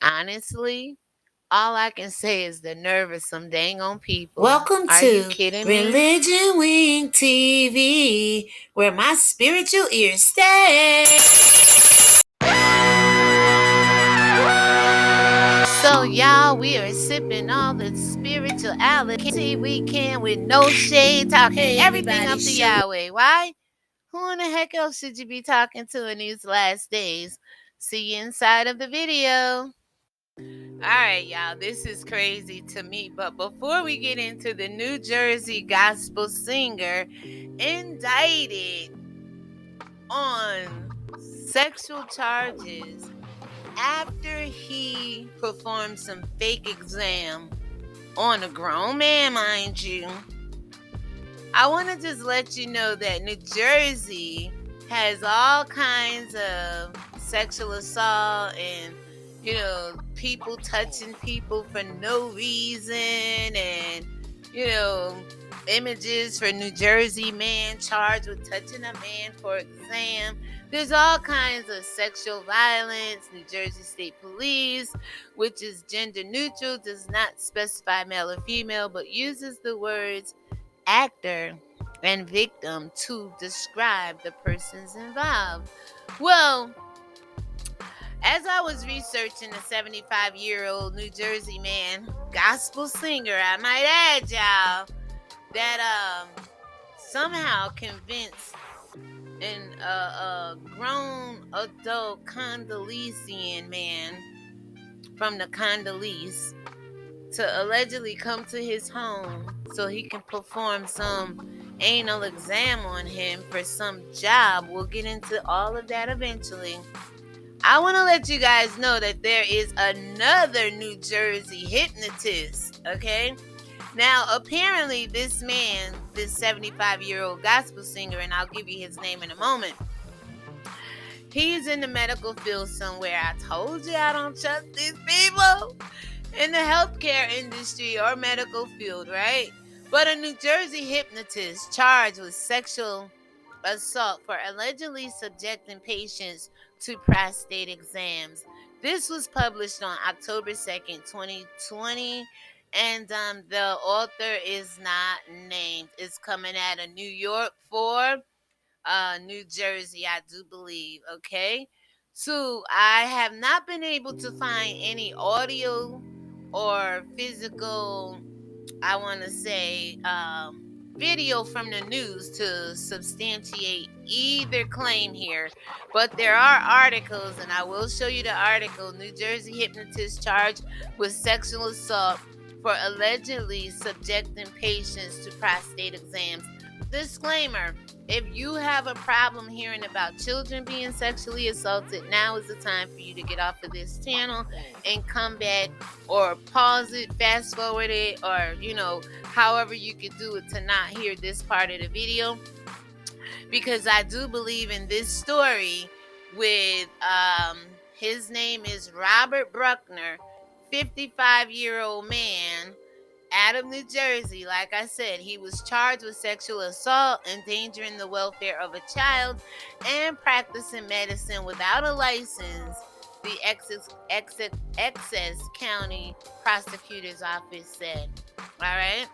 Honestly, all I can say is the nerve of some dang on people. Welcome Are you to kidding me? ReligionWinked TV, where my spiritual ears stay. So, y'all, we are sipping all the spirituality we can with no shade, talking Hey, everything everybody, up to Yahweh. Why? Who in the heck else should you be talking to in these last days? See you inside of the video. All right, y'all, this is crazy to me. But before we get into the New Jersey gospel singer indicted on sexual charges after he performed some fake exam on a grown man, mind you, I want to just let you know that New Jersey has all kinds of sexual assault and, people touching people for no reason and, you know, images for New Jersey man charged with touching a man for exam. There's all kinds of sexual violence. New Jersey State Police, which is gender neutral, does not specify male or female, but uses the words actor and victim to describe the persons involved. Well, as I was researching the 75-year-old New Jersey man, gospel singer, I might add, y'all, that somehow convinced a grown adult Congolesian man from the Congolese to allegedly come to his home so he can perform some anal exam on him for some job. We'll get into all of that eventually. I want to let you guys know that there is another New Jersey hypnotist, okay? Now, apparently, this man, this 75-year-old gospel singer, and I'll give you his name in a moment, he's in the medical field somewhere. I told you I don't trust these people in the healthcare industry or medical field, right? But a New Jersey hypnotist charged with sexual assault for allegedly subjecting patients to prostate exams. This was published on October 2nd, 2020. And the author is not named. It's coming out of New York for New Jersey, I do believe. Okay. So I have not been able to find any audio or physical, I want to say, video from the news to substantiate either claim here. But there are articles, and I will show you the article. New Jersey hypnotist charged with sexual assault for allegedly subjecting patients to prostate exams. Disclaimer: if you have a problem hearing about children being sexually assaulted, now is the time for you to get off of this channel and come back, or pause it, fast forward it, or however you could do it to not hear this part of the video, because I do believe in this story with his name is Robert Bruckner, 55-year-old man out of New Jersey. Like I said, he was charged with sexual assault, endangering the welfare of a child, and practicing medicine without a license, the Essex County Prosecutor's Office said. All right.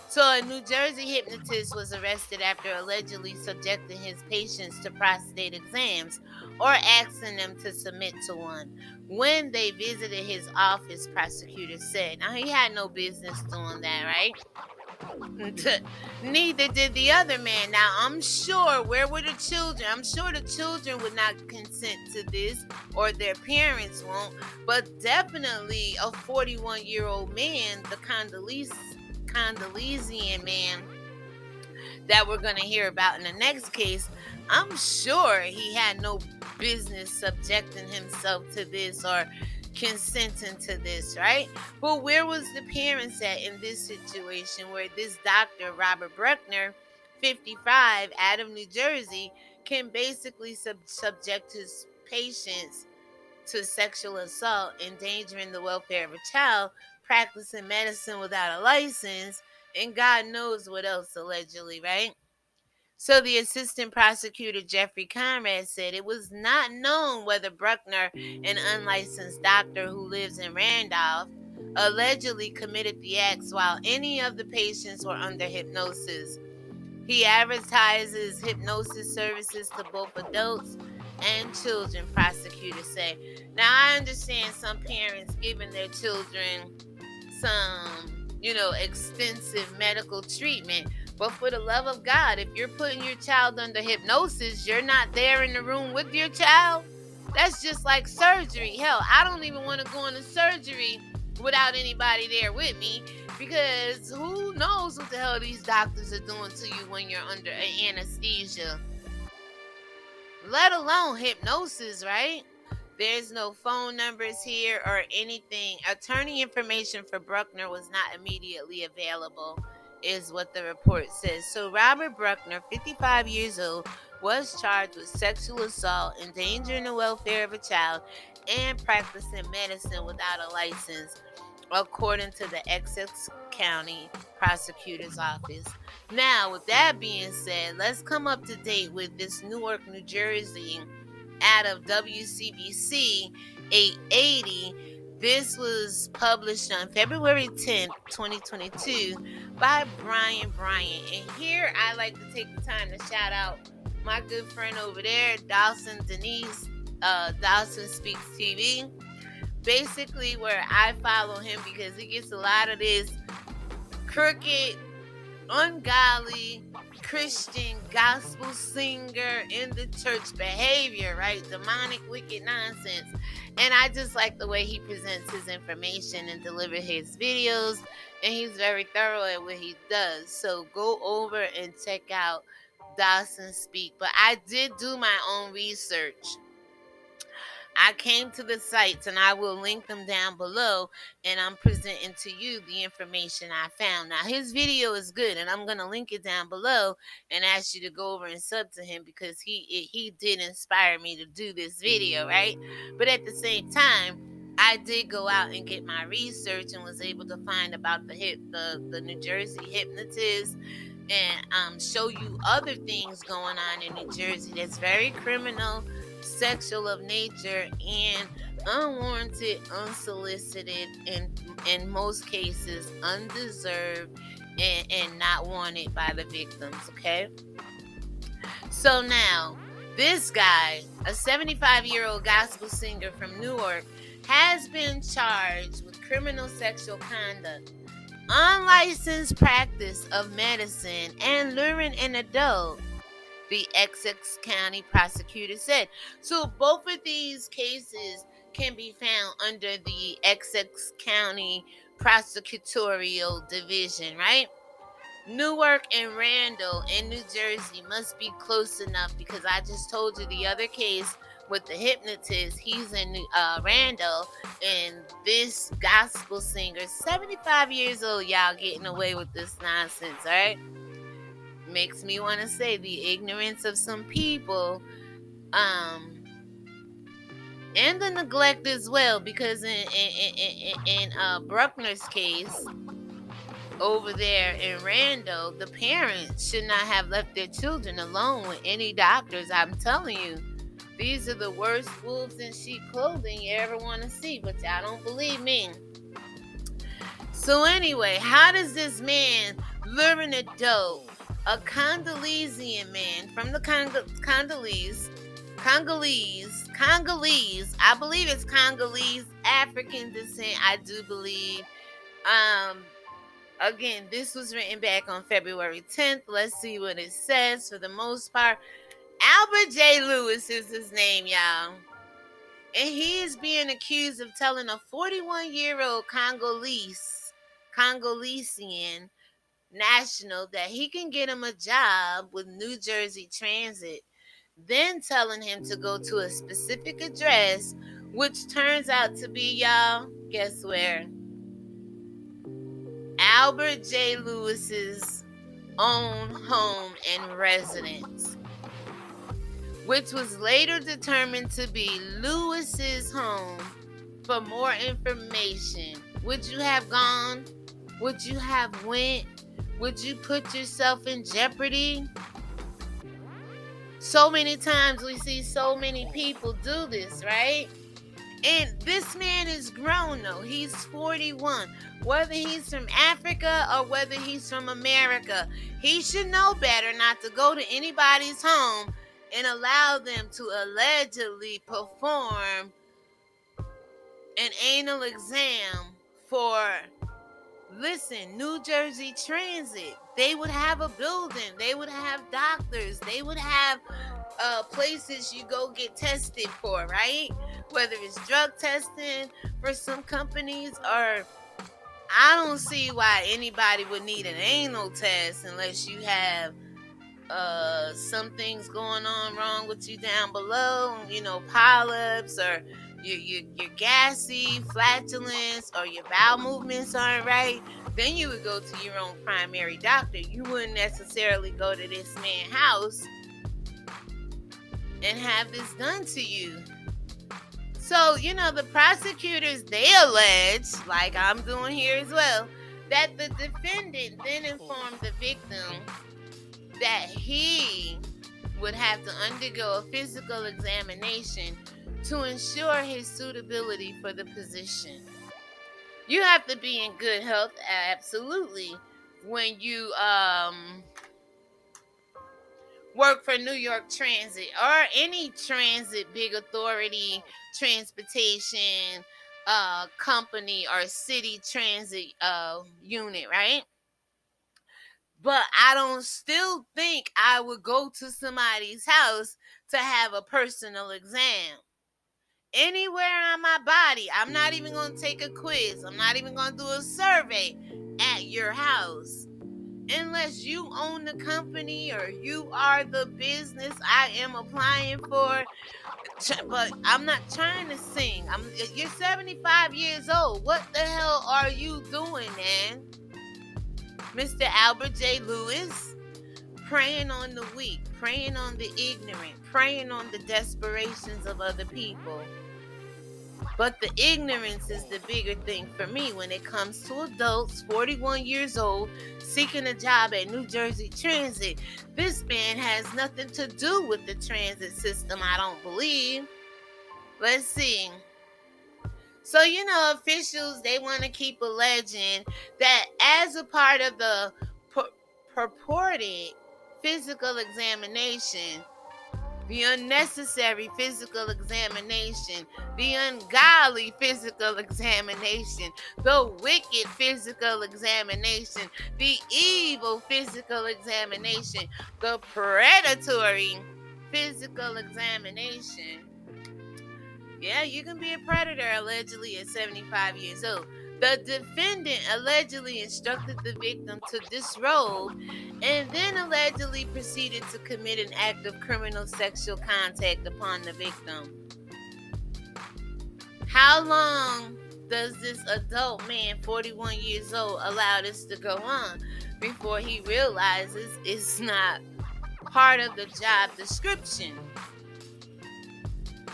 So, a New Jersey hypnotist was arrested after allegedly subjecting his patients to prostate exams or asking them to submit to one. When they visited his office, prosecutors said. Now, he had no business doing that, right? Neither did the other man. Now, I'm sure, where were the children? I'm sure the children would not consent to this, or their parents won't. But definitely a 41-year-old man, the Congolesian man that we're going to hear about in the next case, I'm sure he had no business subjecting himself to this or consenting to this, right? But where was the parents at in this situation, where this doctor, Robert Bruckner, 55, out of New Jersey, can basically subject his patients to sexual assault, endangering the welfare of a child, practicing medicine without a license, and God knows what else allegedly, right? So the assistant prosecutor, Jeffrey Conrad, said it was not known whether Bruckner, an unlicensed doctor who lives in Randolph, allegedly committed the acts while any of the patients were under hypnosis. He advertises hypnosis services to both adults and children, prosecutors say. Now, I understand some parents giving their children some, extensive medical treatment. But for the love of God, if you're putting your child under hypnosis, you're not there in the room with your child. That's just like surgery. Hell, I don't even want to go into surgery without anybody there with me, because who knows what the hell these doctors are doing to you when you're under anesthesia, let alone hypnosis, right? There's no phone numbers here or anything. Attorney information for Bruckner was not immediately available, is what the report says. So Robert Bruckner, 55 years old, was charged with sexual assault, endangering the welfare of a child, and practicing medicine without a license, according to the Essex County Prosecutor's Office. Now, with that being said, let's come up to date with this Newark, New Jersey, out of WCBS 880. This was published on February 10th, 2022 by Brian Bryant. And here I like to take the time to shout out my good friend over there, Dawson Speaks TV. Basically, where I follow him because he gets a lot of this crooked, ungodly, Christian gospel singer in the church behavior, right? Demonic, wicked nonsense. And I just like the way he presents his information and delivers his videos. And he's very thorough at what he does. So go over and check out Dawson Speak. But I did do my own research. I came to the sites, and I will link them down below, and I'm presenting to you the information I found. Now, his video is good, and I'm going to link it down below and ask you to go over and sub to him, because he did inspire me to do this video, right? But at the same time, I did go out and get my research and was able to find about the New Jersey hypnotist, and show you other things going on in New Jersey that's very criminal, sexual of nature, and unwarranted, unsolicited, and in most cases undeserved, and not wanted by the victims, okay? So now, this guy, a 75-year-old gospel singer from Newark, has been charged with criminal sexual conduct, unlicensed practice of medicine, and luring an adult, the Essex County prosecutor said. So both of these cases can be found under the Essex County prosecutorial division, right? Newark and Randall in New Jersey must be close enough, because I just told you the other case with the hypnotist, he's in Randall, and this gospel singer, 75 years old, y'all, getting away with this nonsense, all right? Makes me want to say the ignorance of some people, and the neglect as well, because in Bruckner's case over there in Randall, the parents should not have left their children alone with any doctors. I'm telling you, these are the worst wolves in sheep clothing you ever want to see, but y'all don't believe me. So anyway, how does this man lure an adult, a Congolesian man from the Congolese, I believe it's Congolese, African descent, I do believe. Again, this was written back on February 10th. Let's see what it says. For the most part, Albert J. Lewis is his name, y'all. And he is being accused of telling a 41-year-old Congolesian national that he can get him a job with New Jersey Transit, then telling him to go to a specific address, which turns out to be, y'all, guess where? Albert J. Lewis's own home and residence, which was later determined to be Lewis's home. For more information, would you have gone? Would you have went? Would you put yourself in jeopardy? So many times we see so many people do this, right? And this man is grown though. He's 41. Whether he's from Africa or whether he's from America, he should know better not to go to anybody's home and allow them to allegedly perform an anal exam for, listen, New Jersey Transit. They would have a building, they would have doctors, they would have places you go get tested for, right? Whether it's drug testing for some companies, or I don't see why anybody would need an anal test unless you have some things going on wrong with you down below, polyps, or you're gassy, flatulence, or your bowel movements aren't right. Then you would go to your own primary doctor. You wouldn't necessarily go to this man's house and have this done to you. So, the prosecutors, they allege, like I'm doing here as well, that the defendant then informed the victim that he would have to undergo a physical examination to ensure his suitability for the position. You have to be in good health, absolutely, when you work for New York Transit or any transit big authority transportation company or city transit unit, right? But I don't still think I would go to somebody's house to have a personal exam. Anywhere on my body, I'm not even going to take a quiz. I'm not even going to do a survey at your house. Unless you own the company or you are the business I am applying for. But I'm not trying to sing. You're 75 years old. What the hell are you doing, man? Mr. Albert J. Lewis, preying on the weak, preying on the ignorant, preying on the desperations of other people. But the ignorance is the bigger thing for me when it comes to adults, 41 years old, seeking a job at New Jersey Transit. This man has nothing to do with the transit system, I don't believe. Let's see. So, officials, they want to keep alleging that as a part of the purported physical examination, the unnecessary physical examination, the ungodly physical examination, the wicked physical examination, the evil physical examination, the predatory physical examination. Yeah, you can be a predator allegedly at 75 years old. The defendant allegedly instructed the victim to disrobe and then allegedly proceeded to commit an act of criminal sexual contact upon the victim. How long does this adult man, 41 years old, allow this to go on before he realizes it's not part of the job description?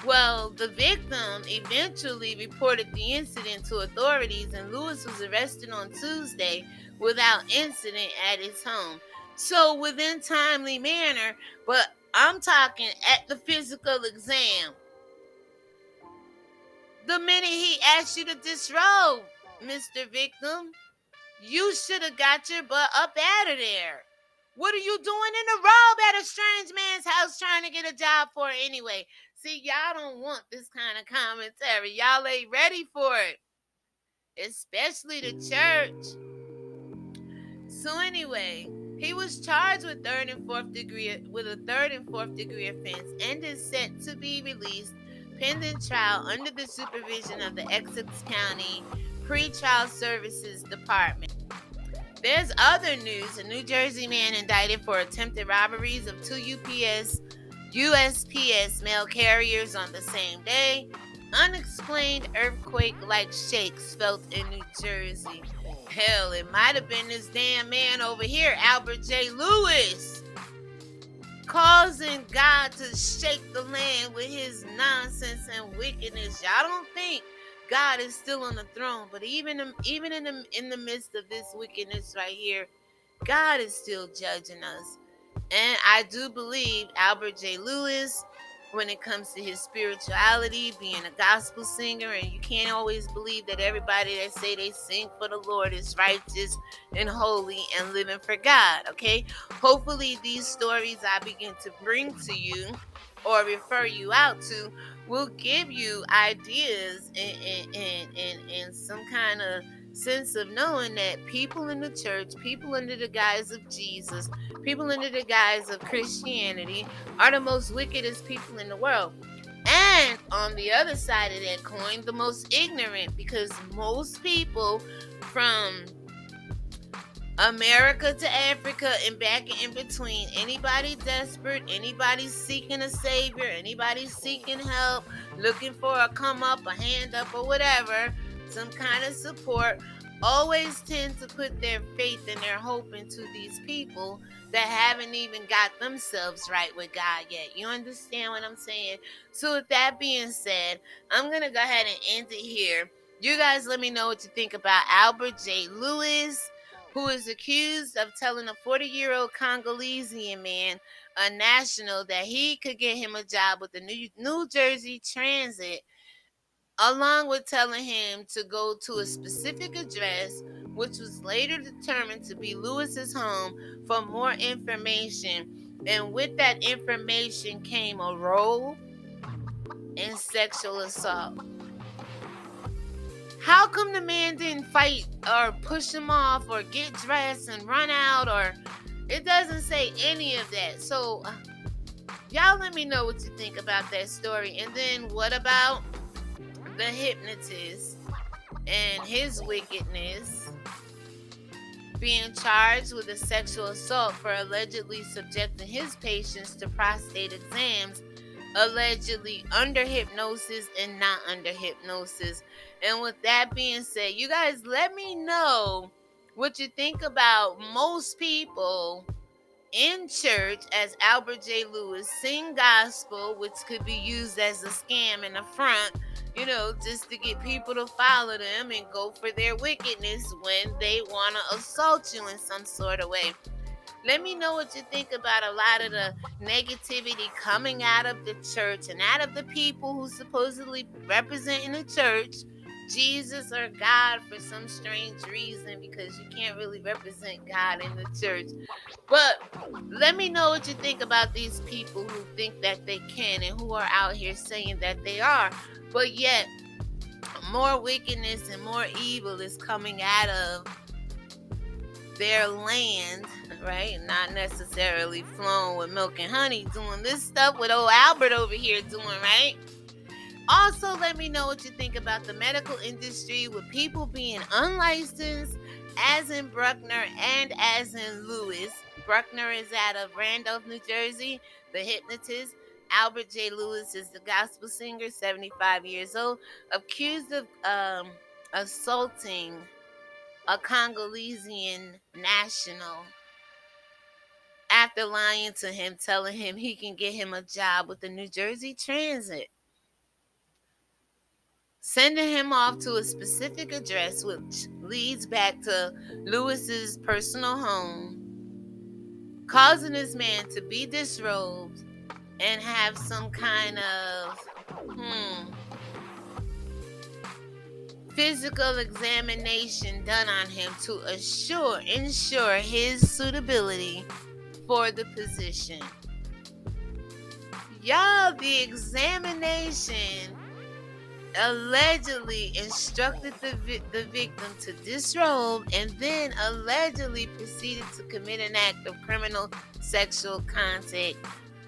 Well, the victim eventually reported the incident to authorities, and Lewis was arrested on Tuesday without incident at his home. So within timely manner, but I'm talking at the physical exam. The minute he asked you to disrobe, Mr. Victim, you should have got your butt up out of there. What are you doing in a robe at a strange man's house trying to get a job for anyway? See, y'all don't want this kind of commentary. Y'all ain't ready for it. Especially the church. So anyway, he was charged with a third and fourth degree offense and is set to be released pending trial under the supervision of the Essex County Pretrial Services Department. There's other news. A New Jersey man indicted for attempted robberies of two USPS mail carriers on the same day. Unexplained earthquake-like shakes felt in New Jersey. Hell, it might have been this damn man over here, Albert J. Lewis, causing God to shake the land with his nonsense and wickedness. Y'all don't think God is still on the throne, but even in the midst of this wickedness right here, God is still judging us. And I do believe Albert J. Lewis, when it comes to his spirituality, being a gospel singer, and you can't always believe that everybody that say they sing for the Lord is righteous and holy and living for God, okay? Hopefully these stories I begin to bring to you or refer you out to will give you ideas and some kind of sense of knowing that people in the church, people under the guise of Jesus, people under the guise of Christianity are the most wickedest people in the world. And on the other side of that coin, the most ignorant, because most people from America to Africa and back in between, anybody desperate, anybody seeking a savior, anybody seeking help, looking for a come up, a hand up, or whatever, some kind of support, always tend to put their faith and their hope into these people that haven't even got themselves right with God yet. You understand what I'm saying? So, with that being said, I'm going to go ahead and end it here. You guys let me know what you think about Albert J. Lewis, who is accused of telling a 40-year-old Congolesian man, a national, that he could get him a job with the New Jersey Transit, along with telling him to go to a specific address, which was later determined to be Lewis's home, for more information. And with that information came a role in sexual assault. How come the man didn't fight or push him off or get dressed and run out? Or it doesn't say any of that. So y'all let me know what you think about that story. And then what about the hypnotist and his wickedness, being charged with a sexual assault for allegedly subjecting his patients to prostate exams, allegedly under hypnosis and not under hypnosis. And with that being said, you guys let me know what you think about most people in church, as Albert J. Lewis, sing gospel, which could be used as a scam in the front, just to get people to follow them and go for their wickedness when they want to assault you in some sort of way. Let me know what you think about a lot of the negativity coming out of the church and out of the people who supposedly representing the church, Jesus or God, for some strange reason, because you can't really represent God in the church. But let me know what you think about these people who think that they can and who are out here saying that they are. But yet, more wickedness and more evil is coming out of their land, right? Not necessarily flowing with milk and honey, doing this stuff with old Albert over here doing, right? Also, let me know what you think about the medical industry with people being unlicensed, as in Bruckner and as in Lewis. Bruckner is out of Randolph, New Jersey, the hypnotist. Albert J. Lewis is the gospel singer, 75 years old, accused of assaulting a Congolesian national after lying to him, telling him he can get him a job with the New Jersey Transit, sending him off to a specific address, which leads back to Lewis's personal home, causing this man to be disrobed and have some kind of physical examination done on him to ensure his suitability for the position. Y'all, the examination allegedly instructed the victim to disrobe and then allegedly proceeded to commit an act of criminal sexual contact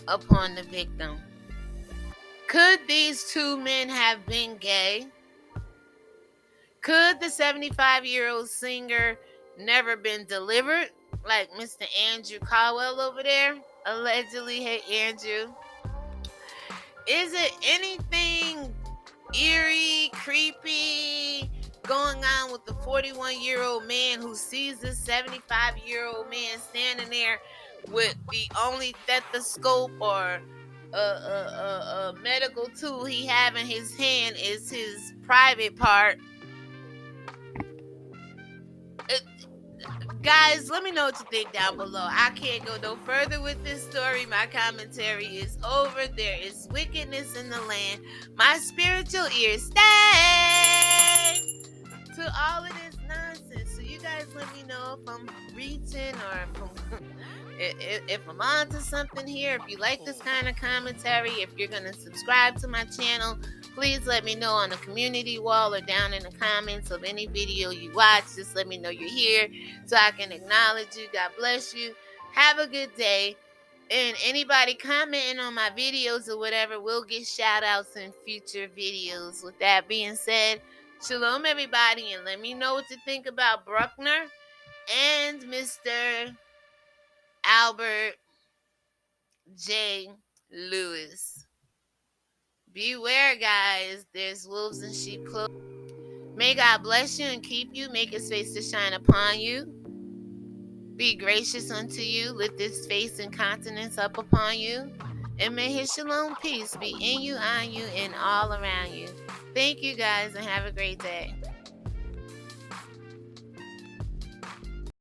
upon the victim. Could these two men have been gay? Could the 75-year-old singer never been delivered, like Mr. Andrew Caldwell over there? Allegedly. Hey, Andrew. Is it anything eerie, creepy going on with the 41-year-old man who sees this 75-year-old man standing there with the only stethoscope or a medical tool he have in his hand is his private part? Guys, let me know what you think down below. I can't go no further with this story. My commentary is over. There is wickedness in the land. My spiritual ears stay to all of this nonsense. So you guys let me know if I'm reaching or if I'm, if I'm on to something here. If you like this kind of commentary, if you're going to subscribe to my channel, please let me know on the community wall or down in the comments of any video you watch. Just let me know you're here so I can acknowledge you. God bless you. Have a good day. And anybody commenting on my videos or whatever will get shout outs in future videos. With that being said, shalom everybody, and let me know what you think about Bruckner and Mr. Albert J. Lewis. Beware, guys. There's wolves in sheep clothing. May God bless you and keep you. Make his face to shine upon you. Be gracious unto you. Lift his face and countenance up upon you. And may his shalom peace be in you, on you, and all around you. Thank you, guys, and have a great day.